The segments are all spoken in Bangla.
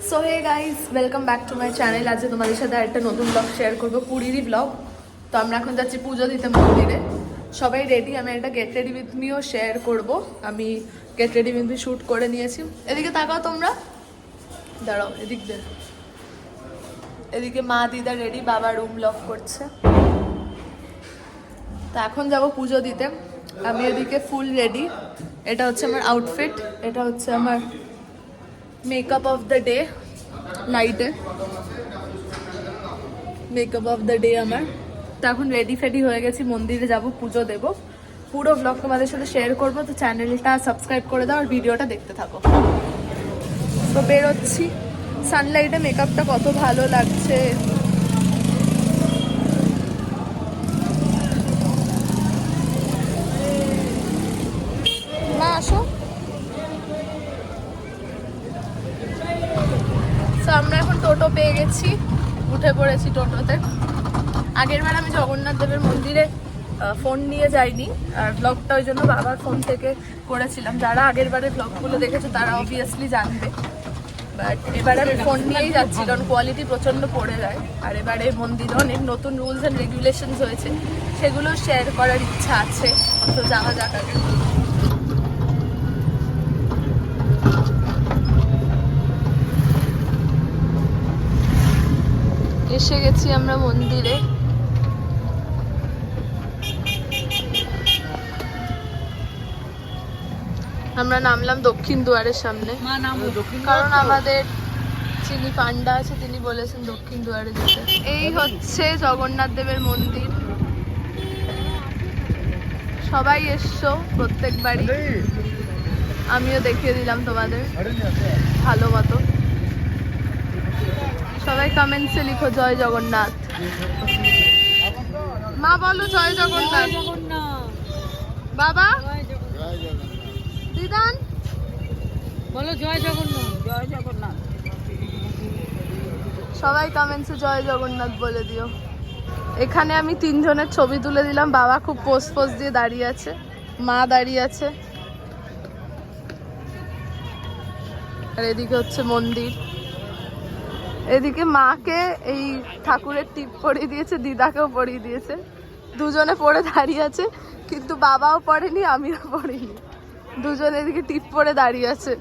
So hey guys, welcome back to my channel. আজকে তোমাদের সাথে একটা নতুন ব্লগ শেয়ার করবো, পুরীরই ব্লগ। তো আমরা এখন যাচ্ছি পুজো দিতে মন্দিরে। সবাই রেডি, আমি একটা গেট রেডি উইথ মিও শেয়ার করব। আমি get ready with me shoot করে নিয়েছি। এদিকে তাকাও তোমরা, দাঁড়াও এদিক দিয়ে। এদিকে মা দিদা রেডি, বাবা রুম লক করছে। তো এখন যাব পুজো দিতে। আমি এদিকে ফুল রেডি। এটা হচ্ছে আমার আউটফিট, এটা হচ্ছে আমার মেকআপ অফ দ্য ডে, নাইটে মেকআপ অফ দ্য ডে আমার। তো এখন রেডি ফেডি হয়ে গেছি, মন্দিরে যাব, পুজো দেব। পুরো ব্লগ তোমাদের সাথে শেয়ার করবো। তো চ্যানেলটা সাবস্ক্রাইব করে দাও আর ভিডিওটা দেখতে থাকো। তো বেরোচ্ছি, সানলাইটে মেকআপটা কত ভালো লাগছে। মা আসো। তো আমরা এখন টোটো পেয়ে গেছি, উঠে পড়েছি টোটোতে। আগের বার আমি জগন্নাথ দেবের মন্দিরে ফোন নিয়ে যাইনি, আর ব্লগটা ওই জন্য বাবার ফোন থেকে করেছিলাম। যারা আগের বারের ব্লগগুলো দেখেছো তারা অবভিয়াসলি জানবে। বাট এবার আমি ফোন নিয়েই যাচ্ছি, কারণ কোয়ালিটি প্রচণ্ড পড়ে যায়। আর এবারে মন্দিরে অনেক নতুন রুলস অ্যান্ড রেগুলেশনস হয়েছে, সেগুলো শেয়ার করার ইচ্ছা আছে। তো যাওয়া যাক আগে। এসে গেছি আমরা মন্দিরে। আমরা নামলাম দক্ষিণ দুয়ারের সামনে, কারণ আমাদের যিনি পান্ডা আছে তিনি বলেছেন দক্ষিণ দুয়ারে যেতে। এই হচ্ছে জগন্নাথ দেবের মন্দির। সবাই এসছো প্রত্যেকবারই, আমিও দেখিয়ে দিলাম তোমাদের ভালো মতো। সবাই কমেন্টসে লিখো জয় জগন্নাথ। মা বলো জয় জগন্নাথ। বাবা দিদান বলো জয় জগন্নাথ। জয় জগন্নাথ। সবাই কমেন্টসে জয় জগন্নাথ বলে দিও। এখানে আমি তিনজনের ছবি তুলে দিলাম। বাবা খুব পোজ দিয়ে দাঁড়িয়ে আছে, মা দাঁড়িয়ে আছে, আর এদিকে হচ্ছে মন্দির। এদিকে মাকে এই ঠাকুরের টিপ পরিয়ে দিয়েছে, দিদাকেও পরিয়ে দিয়েছে। দুজনে পরে দাঁড়িয়ে আছে, কিন্তু বাবাও পড়েনি আমিও পড়িনি। দুজন এদিকে টিপ পরে দাঁড়িয়ে আছে।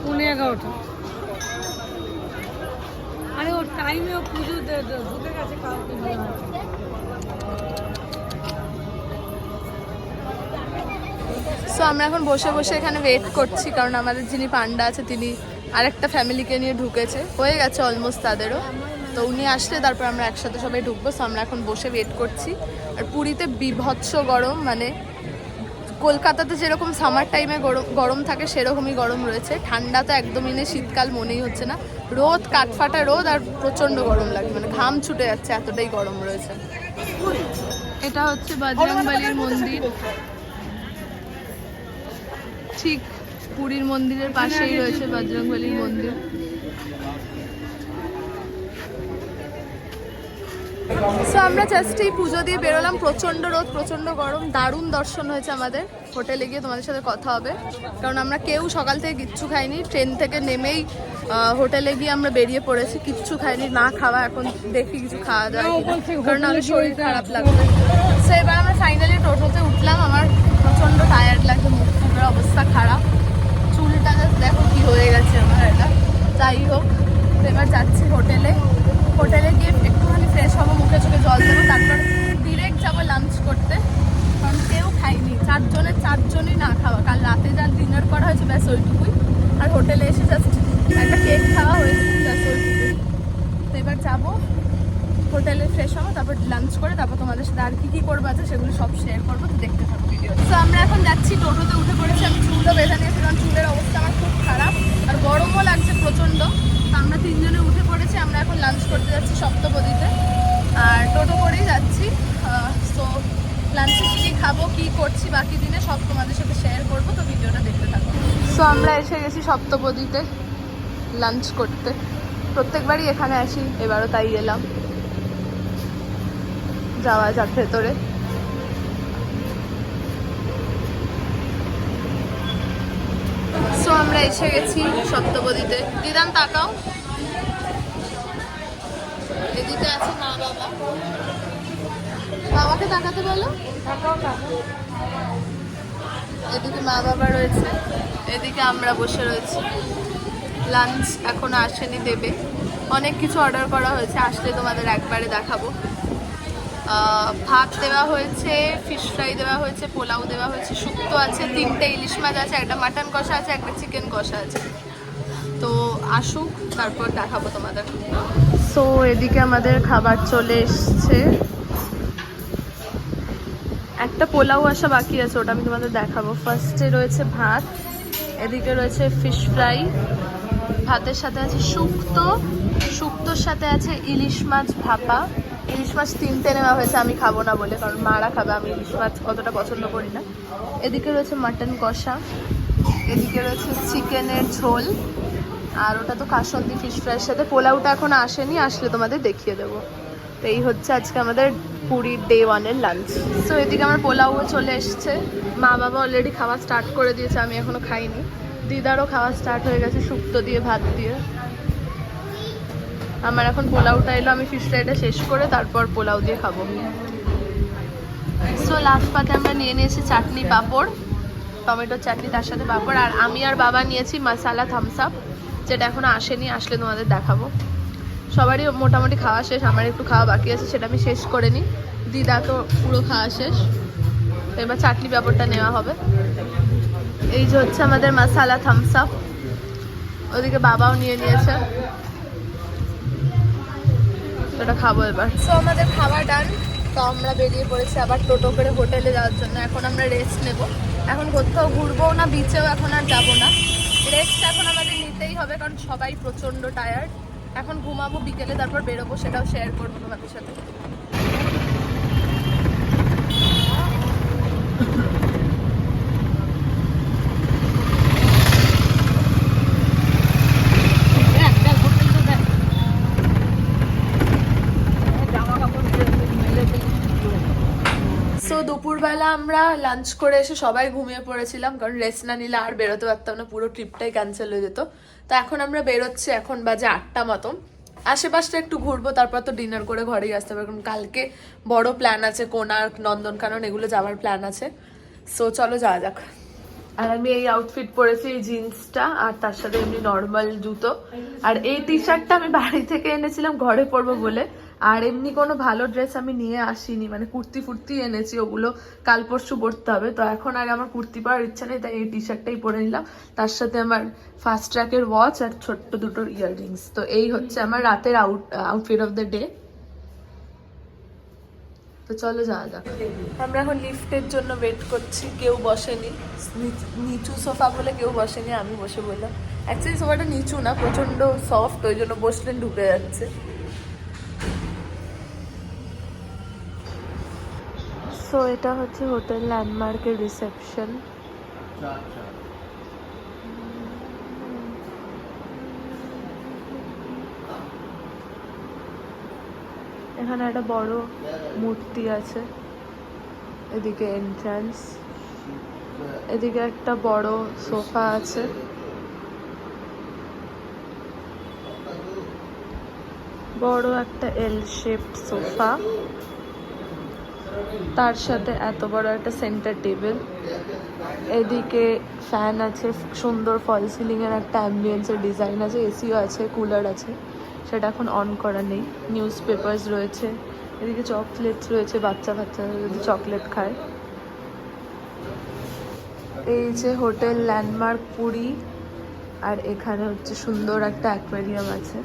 পুনে 11টা। আরে ওর টাইমে ও পুজো ঢুকে গেছে কালকে। সো আমরা এখন বসে বসে এখানে ওয়েট করছি, কারণ আমাদের যিনি পান্ডা আছে তিনি আরেকটা ফ্যামিলিকে নিয়ে ঢুকেছে, হয়ে গেছে অলমোস্ট তাদেরও। তো উনি আসলে তারপর আমরা একসাথে সবাই ঢুকবো। সো আমরা এখন বসে ওয়েট করছি। আর পুরীতে বিভৎস গরম, মানে কলকাতাতে যেরকম সামার টাইমে গরম থাকে সেরকমই গরম রয়েছে। ঠান্ডা তো একদমই নেই, শীতকাল মনেই হচ্ছে না। রোদ, কাঠফাটা রোদ, আর প্রচণ্ড গরম লাগে, মানে ঘাম ছুটে যাচ্ছে, এতটাই গরম রয়েছে। এটা হচ্ছে বজরংবলীর মন্দির, ঠিক পুরীর মন্দিরের পাশেই রয়েছে বজরংবলীর মন্দির। সো আমরা জাস্ট এই পুজো দিয়ে বেরোলাম। প্রচণ্ড রোদ, প্রচণ্ড গরম, দারুণ দর্শন হয়েছে আমাদের। হোটেলে গিয়ে তোমাদের সাথে কথা হবে, কারণ আমরা কেউ সকাল থেকে কিচ্ছু খাইনি। ট্রেন থেকে নেমেই হোটেলে গিয়ে আমরা বেরিয়ে পড়েছি, কিচ্ছু খাইনি, না খাওয়া। এখন দেখি কিছু খাওয়া যায়, কারণ আমার শরীর খারাপ লাগবে। সো এবার আমরা ফাইনালি টোটোতে উঠলাম। আমার প্রচণ্ড টায়ার্ড লাগছে, মুখের অবস্থা খারাপ, চুলটা দেখো কি হয়ে গেছে আমার। এটা যাই হোক, তো এবার যাচ্ছি হোটেলে। হোটেলে গিয়ে একটুখানি ফ্রেশ হবো, মুখে চোখে জল দেবো, তারপর ডিরেক্ট যাবো লাঞ্চ করতে, কারণ কেউ খাইনি। চারজনই না খাওয়া। কাল রাতে যা ডিনার করা হয়েছে ব্যাস ওইটুকুই, আর হোটেলে এসে জাস্ট একটা কেক খাওয়া হয়েছে, ব্যাস ওইটুকুই। তো এবার যাবো হোটেলে, ফ্রেশ হবো, তারপর লাঞ্চ করে তারপর তোমাদের সাথে আর কি করবো আছে সেগুলো সব শেয়ার করবো। তো দেখতে থাকো ভিডিও। তো আমরা এখন যাচ্ছি, টোটোতে উঠে পড়েছি। আমি চুলও বেঁধে নিয়েছি, কারণ চুলের অবস্থা আমার খুব খারাপ, আর গরমও লাগছে প্রচণ্ড। তো আমরা তিনজনে উঠে পড়েছি। আমরা এখন লাঞ্চ করতে যাচ্ছি সপ্তপদীতে, আর টোটো করেই যাচ্ছি। বাকি দিনে সব তোমাদের সাথে শেয়ার করবো, তো ভিডিওটা দেখতে থাকো। সো আমরা এসে গেছি সপ্তপদীতে লাঞ্চ করতে। প্রত্যেকবারই এখানে আসি, এবারও তাই এলাম। যাওয়া যাক ভেতরে। সো আমরা এসে গেছি সপ্তপদীতে। দিদান তাকাও, এদিকে আছে মা বাবা। বাবাকে তাকাতে বলো। এদিকে মা বাবা রয়েছে, এদিকে আমরা বসে রয়েছি। লাঞ্চ এখনো আসেনি, দেবে। অনেক কিছু অর্ডার করা হয়েছে, আসলে তোমাদের একবারে দেখাবো। ভাত দেওয়া হয়েছে, ফিশ ফ্রাই দেওয়া হয়েছে, পোলাও দেওয়া হয়েছে, শুক্তো আছে, 3টে ইলিশ মাছ আছে, একটা মাটন কষা আছে, একটা চিকেন কষা আছে। তো আসুক, তারপর দেখাবো তোমাদের। সো এদিকে আমাদের খাবার চলে এসছে। একটা পোলাও আসা বাকি আছে, ওটা আমি তোমাদের দেখাবো। ফার্স্টে রয়েছে ভাত, এদিকে রয়েছে ফিশ ফ্রাই, ভাতের সাথে আছে শুক্তো, শুক্তোর সাথে আছে ইলিশ মাছ ভাপা। ইলিশ মাছ 3টে নেওয়া হয়েছে, আমি খাবো না বলে, কারণ মারা খাবে, আমি ইলিশ মাছ অতটা পছন্দ করি না। এদিকে রয়েছে মাটন কষা, এদিকে রয়েছে চিকেনের ঝোল, আর ওটা তো কাসন্দি ফিশ ফ্রাইয়ের সাথে। পোলাওটা এখন আসেনি, আসলে তোমাদের দেখিয়ে দেবো। তো এই হচ্ছে আজকে আমাদের পুরীর ডে 1-এর লাঞ্চ। সো এদিকে আমার পোলাও চলে এসছে। মা বাবা অলরেডি খাওয়া স্টার্ট করে দিয়েছে, আমি এখনো খাইনি। দিদারও খাওয়া স্টার্ট হয়ে গেছে শুক্তো দিয়ে, ভাত দিয়ে। আমার এখন পোলাওটা এলো, আমি ফিশ ফ্রাইটা শেষ করে তারপর পোলাও দিয়ে খাবো। সো লাস্ট পাতে আমরা নিয়ে নিয়েছি চাটনি পাঁপড়, টমেটোর চাটনি, তার সাথে পাঁপড়। আর আমি আর বাবা নিয়েছি মশালা থামস আপ, যেটা এখনো আসেনি, আসলে তোমাদের দেখাবো। সবারই মোটামুটি খাওয়া শেষ, আমার একটু খাওয়া বাকি আছে, সেটা আমি শেষ করে নিই। দিদা তো পুরো খাওয়া শেষ, এবার চাটনি পাঁপড়টা নেওয়া হবে। এই যে হচ্ছে আমাদের মশালা থামস আপ, ওদিকে বাবাও নিয়ে নিয়েছে, সেটা খাবো এবার। সো আমাদের খাওয়া ডান, তো আমরা বেরিয়ে পড়েছি আবার টোটো করে হোটেলে যাওয়ার জন্য। এখন আমরা রেস্ট নেব, এখন কোথাও ঘুরবো না, বিচেও এখন আর যাবো না। রেস্ট এখন আমাদের নিতেই হবে, কারণ সবাই প্রচণ্ড টায়ার্ড। এখন ঘুমাবো, বিকেলে তারপর বেরোবো, সেটাও শেয়ার করবো তোমাদের সাথে। সো দুপুরবেলা আমরা লাঞ্চ করে এসে সবাই ঘুমিয়ে পড়েছিলাম, কারণ রেস্ট না নিলে আর বেরোতে পারতাম না, পুরো ট্রিপটাই ক্যান্সেল হয়ে যেত। তো এখন আমরা বেরোচ্ছি, এখন বাজে 8টা মতো। আশেপাশটা একটু ঘুরবো, তারপর তো ডিনার করে ঘরেই আসতে পারবো, কারণ কালকে বড় প্ল্যান আছে, কোণার্ক, নন্দনকানন এগুলো যাওয়ার প্ল্যান আছে। সো চলো যাওয়া যাক। আর আমি এই আউটফিট পরেছি, এই জিন্সটা, আর তার সাথে এমনি নর্মাল জুতো। আর এই টি শার্টটা আমি বাড়ি থেকে এনেছিলাম ঘরে পরবো বলে, আর এমনি কোনো ভালো ড্রেস আমি নিয়ে আসিনি, মানে কুর্তি ফুর্তি এনেছি, ওগুলো কাল পরশু পরতে হবে। তো এখন আর আমার কুর্তি পরার ইচ্ছা নেই, তাই এই টি শার্টটাই পরে নিলাম। তার সাথে আমার ফাস্ট ট্র্যাকের ওয়াচ আর ছোট্ট দুটো ইয়াররিংস। তো এই হচ্ছে আমার রাতের আউটফিট অফ দ্য ডে। তো চলো যাওয়া যাক। আমরা এখন লিফটের জন্য ওয়েট করছি, কেউ বসেনি, নিচু সোফা বলে কেউ বসেনি, আমি বসে বললাম। অ্যাকচুয়ালি সোফাটা নিচু না, প্রচণ্ড সফট, ওই জন্য বসলেন ঢুকে যাচ্ছে। সো এটা হচ্ছে হোটেল ল্যান্ডমার্কের রিসেপশন। এখানে একটা বড় মূর্তি আছে, এদিকে এন্ট্রান্স, এদিকে একটা বড় সোফা আছে, বড় একটা এল শেপড সোফা, তার সাথে এত বড় একটা সেন্টার টেবিল। এদিকে ফ্যান আছে, সুন্দর ফল সিলিং এর একটা অ্যাম্বিয়েন্সের ডিজাইন আছে, এসিও আছে, কুলার আছে, সেটা এখন অন করা নেই। নিউজ পেপার্স রয়েছে, এদিকে চকলেটস রয়েছে, বাচ্চা কাচ্চারা যদি চকলেট খায়। এই যে হোটেল ল্যান্ডমার্ক পুরী, আর এখানে হচ্ছে সুন্দর একটা অ্যাকোয়ারিয়াম আছে।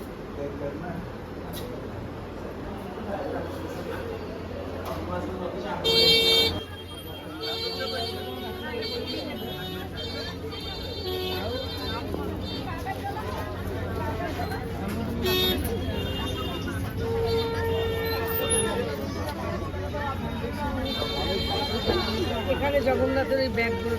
এখানে জগন্নাথের এই ব্যাগগুলো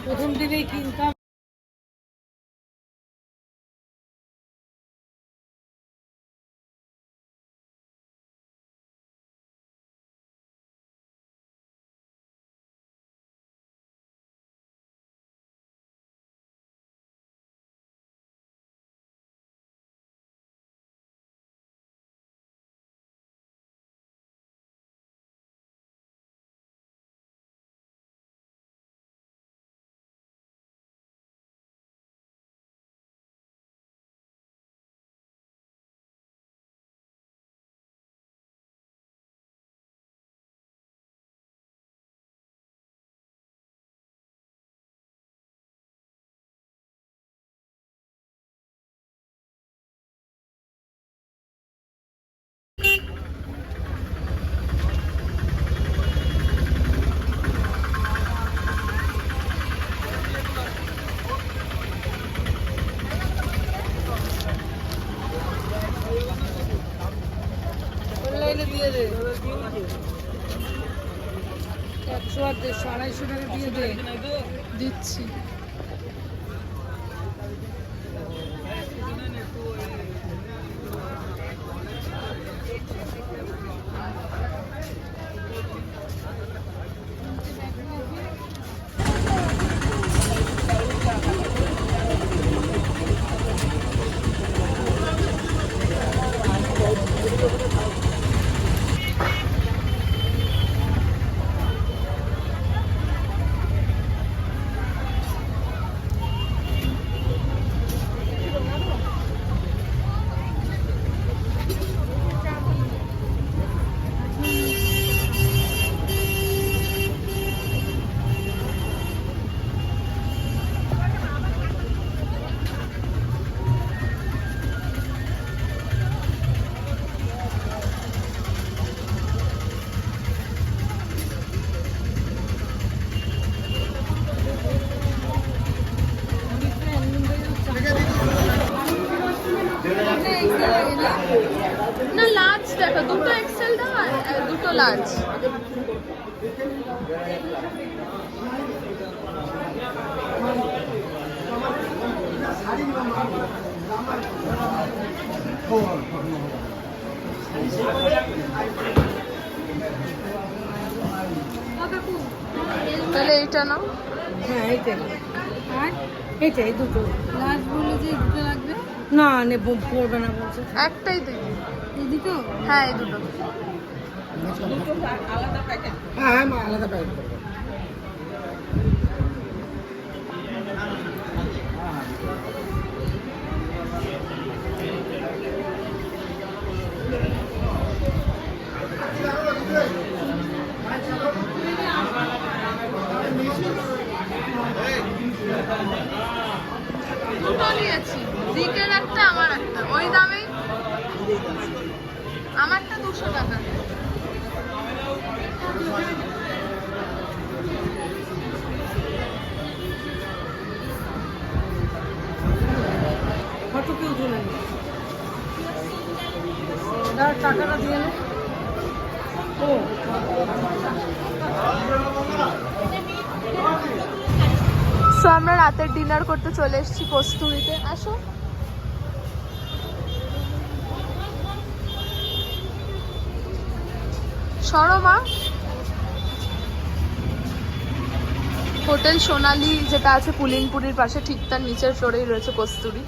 প্রথম দিনেই কিনতাম। অনলাইনে দিয়ে দে 100 আর 150 250 টাকা দিয়ে দে। দিচ্ছি। না লার্জ দেখো, দুটো এক্সেল দাও আর দুটো লার্জ। তাহলে এইটা নাও। হ্যাঁ এইটাই। আর এইটাই দুটো লাস্ট বলে যে দুটো লাগবে না, নেব পড়বে না বলছে। একটাই দিই। এই দুটো? হ্যাঁ এই দুটো। আলাদা প্যাকেট? হ্যাঁ মা আলাদা প্যাকেট করবে। দুটো নিয়েছি, দিকের একটা আমার একটা, ওই দামেই। আমারটা 200 টাকা। ফটো কেউ তুলে নি, টাকাটা দিয়ে নে। ও সো আমরা রাতের ডিনার করতে চলে এসেছি কস্তুরীতে। আসো। সরমা হোটেল সোনালি যেটা আছে পুলিনপুরির পাশে, ঠিক তার নিচের ফ্লোরেই রয়েছে কস্তুরী।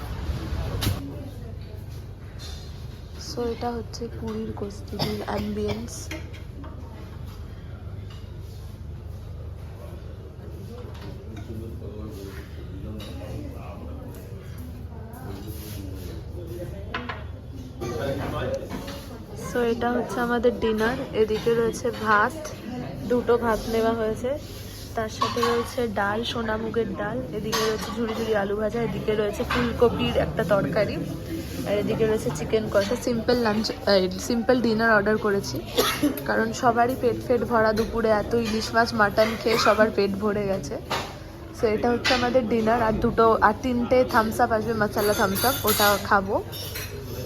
সো এটা হচ্ছে পুরীর কস্তুরীর অ্যাম্বিয়েন্স। সো এটা হচ্ছে আমাদের ডিনার। এদিকে রয়েছে ভাত, দুটো ভাত নেওয়া হয়েছে, তার সাথে রয়েছে ডাল, সোনামুগের ডাল, এদিকে রয়েছে ঝুড়ি ঝুড়ি আলু ভাজা, এদিকে রয়েছে ফুলকপির একটা তরকারি, আর এদিকে রয়েছে চিকেন কষা। Simple lunch, simple dinner order করেছি কারণ সবারই পেট ফেট ভরা, দুপুরে এত ইলিশ মাছ মাটন খেয়ে সবার পেট ভরে গেছে। সো সো এটা হচ্ছে আমাদের ডিনার, আর 3টে থামস আপ আসবে, মশলা থামস আপ, ওটা খাবো।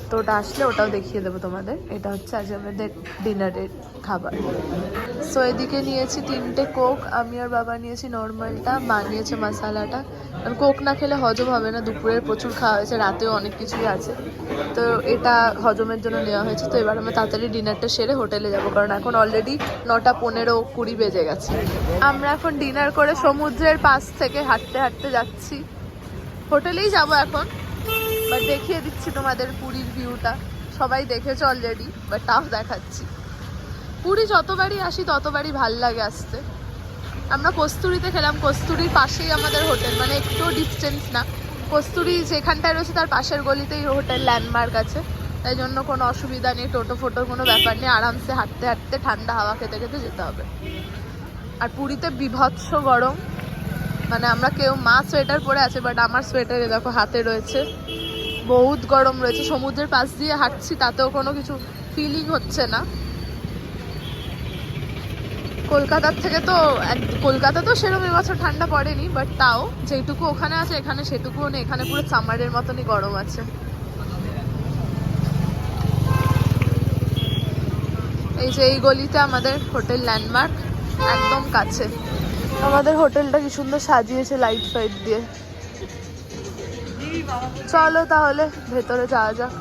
তো ওটা আসলে ওটাও দেখিয়ে দেবো তোমাদের। এটা হচ্ছে আজ আমাদের ডিনারের খাবার। সো এদিকে নিয়েছি 3টে কোক, আমি আর বাবা নিয়েছি নর্মালটা, মা নিয়েছে মশালাটা। কারণ কোক না খেলে হজম হবে না, দুপুরের প্রচুর খাওয়া হয়েছে, রাতেও অনেক কিছুই আছে, তো এটা হজমের জন্য নেওয়া হয়েছে। তো এবার আমরা তাড়াতাড়ি ডিনারটা সেরে হোটেলে যাব, কারণ এখন অলরেডি 9টা 15-20 বেজে গেছে। আমরা এখন ডিনার করে সমুদ্রের পাশ থেকে হাঁটতে হাঁটতে যাচ্ছি, হোটেলেই যাব এখন। বাট দেখিয়ে দিচ্ছি তোমাদের পুরীর ভিউটা, সবাই দেখেছে অলরেডি, বাট তাও দেখাচ্ছি। পুরী যতবারই আসি ততবারই ভাল লাগে আসতে। আমরা কস্তুরীতে খেলাম, কস্তুরীর পাশেই আমাদের হোটেল, মানে একটু ডিস্টেন্স না, কস্তুরী যেখানটায় রয়েছে তার পাশের গলিতেই হোটেল, ল্যান্ডমার্ক আছে, তাই জন্য কোনো অসুবিধা নেই, টোটো ফোটোর কোনো ব্যাপার নেই, আরামসে হাঁটতে হাঁটতে ঠান্ডা হাওয়া খেতে খেতে যেতে হবে। আর পুরীতে বিভৎস গরম, মানে আমরা কেউ মা সোয়েটার পরে আছে, বাট আমার সোয়েটারে দেখো হাতে রয়েছে, বহুত গরম রয়েছে। সমুদ্রের পাশ দিয়ে হাঁটছি, তাতেও কোনো কিছু ফিলিং হচ্ছে না। কলকাতার থেকে তো কলকাতা তো সেরকম এবছর ঠান্ডা পড়েনি, বাট তাও যেটুকু ওখানে আছে এখানে সেটুকুও নেই, এখানে পুরো সামারের মতনই গরম আছে। এই যে এই গলিতে আমাদের হোটেল ল্যান্ডমার্ক, একদম কাছে। আমাদের হোটেলটা কি সুন্দর সাজিয়েছে লাইট ফাইট দিয়ে। চলো তাহলে ভেতরে যাওয়া যাক।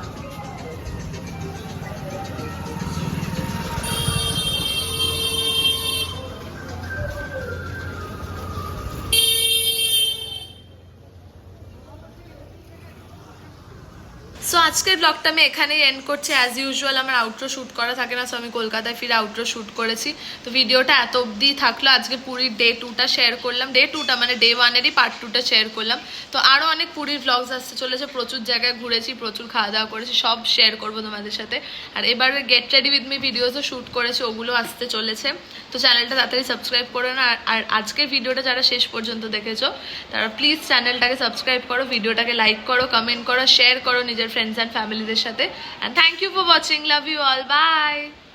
সো আজকের ব্লগটা আমি এখানেই এন্ড করছি। অ্যাজ ইউজুয়াল আমার আউটরো শ্যুট করা থাকে না, সো আমি কলকাতায় ফিরে আউটরো শ্যুট করেছি। তো ভিডিওটা এত অবধি থাকলো। আজকে পুরীর ডে 2টা শেয়ার করলাম, ডে 2টা মানে ডে 1-এরই পার্ট 2টা শেয়ার করলাম। তো আরও অনেক পুরীর ব্লগস আসতে চলেছে, প্রচুর জায়গায় ঘুরেছি, প্রচুর খাওয়া দাওয়া করেছি, সব শেয়ার করবো তোমাদের সাথে। আর এবারে গেট রেডি উইথ মি ভিডিওসও শ্যুট করেছে, ওগুলো আসতে চলেছে। তো চ্যানেলটা তাড়াতাড়ি সাবস্ক্রাইব করো না। আর আজকের ভিডিওটা যারা শেষ পর্যন্ত দেখেছো তারা প্লিজ চ্যানেলটাকে সাবস্ক্রাইব করো, ভিডিওটাকে লাইক করো, কমেন্ট করো, শেয়ার করো নিজের ফ্রেন্ডস অ্যান্ড ফ্যামিলিদের সাথে। And thank you for watching. Love you all. Bye.